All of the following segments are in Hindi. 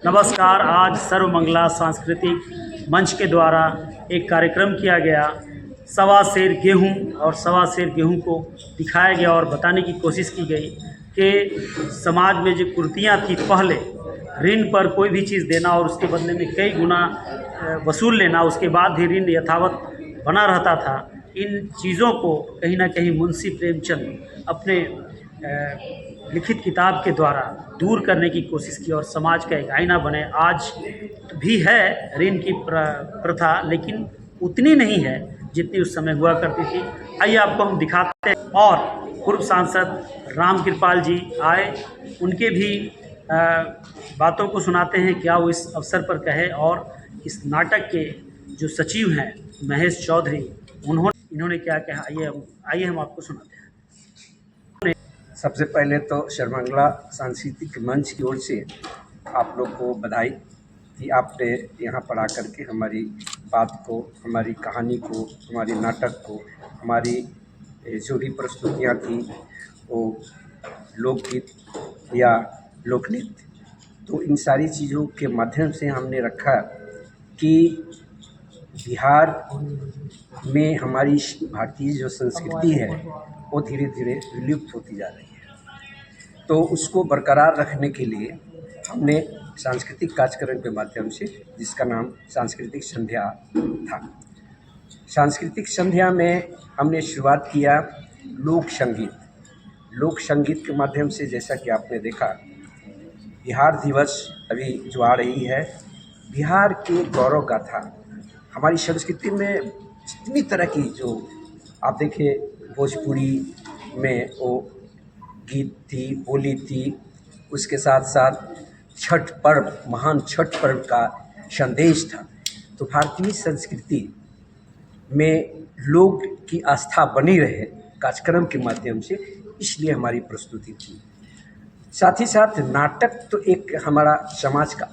नमस्कार। आज सर्वमंगला सांस्कृतिक मंच के द्वारा एक कार्यक्रम किया गया। सवा सेर गेहूँ और सवा सेर गेहूँ को दिखाया गया और बताने की कोशिश की गई कि समाज में जो कुरीतियाँ थी, पहले ऋण पर कोई भी चीज़ देना और उसके बदले में कई गुना वसूल लेना, उसके बाद भी ऋण यथावत बना रहता था। इन चीज़ों को कहीं ना कहीं मुंशी प्रेमचंद अपने लिखित किताब के द्वारा दूर करने की कोशिश की और समाज का एक आईना बने। आज भी है ऋण की प्रथा, लेकिन उतनी नहीं है जितनी उस समय हुआ करती थी। आइए आपको हम दिखाते हैं। और पूर्व सांसद राम कृपाल जी आए, उनके भी बातों को सुनाते हैं, क्या वो इस अवसर पर कहे। और इस नाटक के जो सचिव हैं महेश चौधरी, इन्होंने क्या कहा, आइए हम आपको सुनाते हैं। सबसे पहले तो सर्वमंगला सांस्कृतिक मंच की ओर से आप लोग को बधाई कि आपने यहाँ पर आकर के हमारी बात को, हमारी कहानी को, हमारी नाटक को, हमारी जो भी प्रस्तुतियाँ थी वो लोकगीत या लोकनृत्य, तो इन सारी चीज़ों के माध्यम से हमने रखा कि बिहार में हमारी भारतीय जो संस्कृति है वो धीरे धीरे विलुप्त होती जा रही है। तो उसको बरकरार रखने के लिए हमने सांस्कृतिक कार्यक्रम के माध्यम से, जिसका नाम सांस्कृतिक संध्या था, सांस्कृतिक संध्या में हमने शुरुआत किया लोक संगीत के माध्यम से। जैसा कि आपने देखा, बिहार दिवस अभी जो आ रही है, बिहार के गौरव गाथा, हमारी संस्कृति में जितनी तरह की जो आप देखिए, भोजपुरी में वो गीत थी, बोली थी, उसके साथ साथ छठ पर्व, महान छठ पर्व का संदेश था। तो भारतीय संस्कृति में लोग की आस्था बनी रहे कार्यक्रम के माध्यम से, इसलिए हमारी प्रस्तुति थी। साथ ही साथ नाटक तो एक हमारा समाज का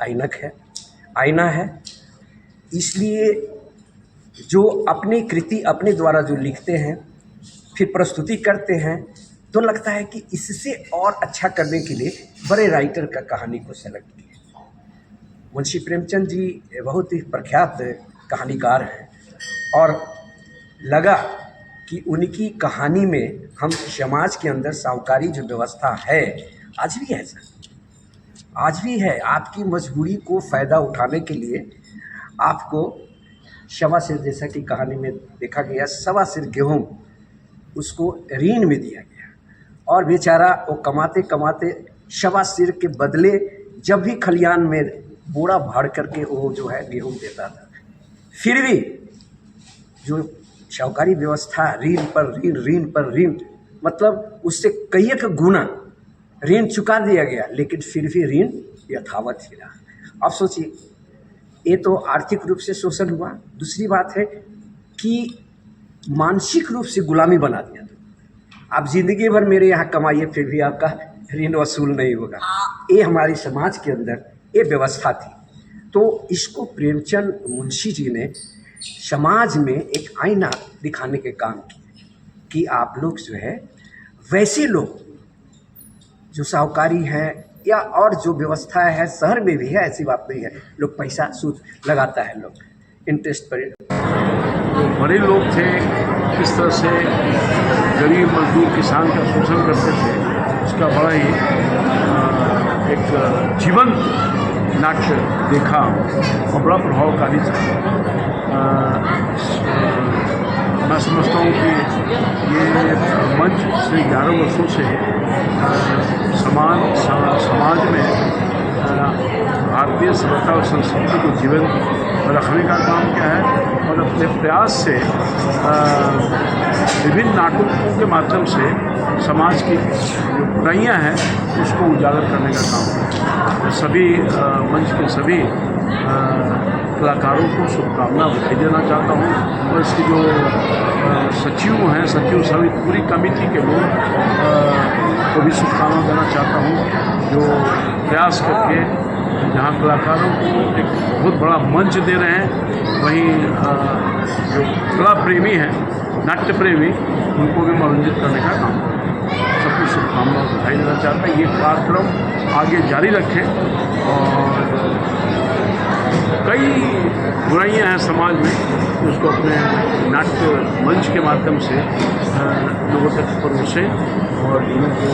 आईना है, इसलिए जो अपनी कृति अपने द्वारा जो लिखते हैं फिर प्रस्तुति करते हैं, तो लगता है कि इससे और अच्छा करने के लिए बड़े राइटर का कहानी को सेलेक्ट किया। मुंशी प्रेमचंद जी बहुत ही प्रख्यात कहानीकार हैं और लगा कि उनकी कहानी में हम समाज के अंदर साहूकारी जो व्यवस्था है, आज भी है सर, आज भी है। आपकी मजबूरी को फ़ायदा उठाने के लिए आपको सवा सिर, जैसा कि कहानी में देखा गया, सवा सिर गेहूँ उसको ऋण में दिया गया और बेचारा वो कमाते कमाते सवा सिर के बदले जब भी खलियान में बोरा भर करके वो जो है गेहूँ देता था, फिर भी जो साहूकारी व्यवस्था, ऋण पर ऋण, मतलब उससे कई एक गुना ऋण चुका दिया गया, लेकिन फिर भी ऋण यथावत ही रहा। अब सोचिए, ये तो आर्थिक रूप से शोषण हुआ। दूसरी बात है कि मानसिक रूप से गुलामी बना दिया। आप जिंदगी भर मेरे यहाँ कमाइए, फिर भी आपका ऋण वसूल नहीं होगा। ये हमारी समाज के अंदर ये व्यवस्था थी। तो इसको प्रेमचंद मुंशी जी ने समाज में एक आईना दिखाने के काम किए कि आप लोग जो है, वैसे लोग जो साहूकारी हैं या और जो व्यवस्था है, शहर में भी है, ऐसी बात नहीं है, लोग पैसा सूद लगाता है, लोग इंटरेस्ट पर। जो बड़े लोग थे, किस तरह से गरीब मजदूर किसान का शोषण करते थे, उसका बड़ा ही एक जीवंत नाट्य देखा और बड़ा प्रभावकारी था। मैं समझता हूँ कि ये मंच पिछले 11 वर्षों से समाज में भारतीय सभ्यता और संस्कृति को जीवंत रखने का काम किया है और अपने प्रयास से विभिन्न नाटकों के माध्यम से समाज की जो बुराइयाँ हैं उसको उजागर करने का काम किया है। सभी मंच के सभी कलाकारों को शुभकामना बधाई देना चाहता हूँ और इसकी जो सचिव सभी पूरी कमेटी के लोग को भी शुभकामना देना चाहता हूँ, जो प्रयास करके जहाँ कलाकारों को एक बहुत बड़ा मंच दे रहे हैं, वहीं जो कला प्रेमी हैं, नाट्य प्रेमी, उनको भी मनोरंजित करने का काम करें। सबको शुभकामनाएं बधाई देना चाहता है। ये कार्यक्रम आगे जारी रखें और बुराइयां हैं समाज में, उसको अपने नाट्य मंच के माध्यम से लोगों तक परोसें और उनको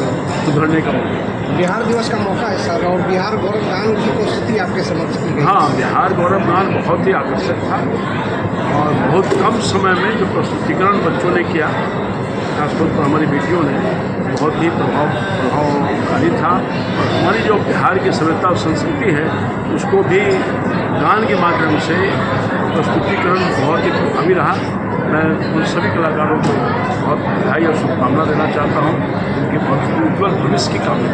सुधरने का मौका। बिहार दिवस का मौका है सर, और बिहार गौरव गान की प्रस्तुति आपके समक्ष की गई। हाँ, बिहार गौरव गान बहुत ही आकर्षक था और बहुत कम समय में जो प्रस्तुतिकरण बच्चों ने किया, खासतौर पर हमारी बेटियों ने, बहुत ही प्रभावकारी था। और हमारी जो बिहार की सभ्यता और संस्कृति है उसको भी गान के माध्यम से प्रस्तुतिकरण बहुत ही प्रभावी रहा। मैं उन सभी कलाकारों को बहुत बधाई और शुभकामना देना चाहता हूँ, उनके बहुत उज्ज्वल भविष्य की कामना।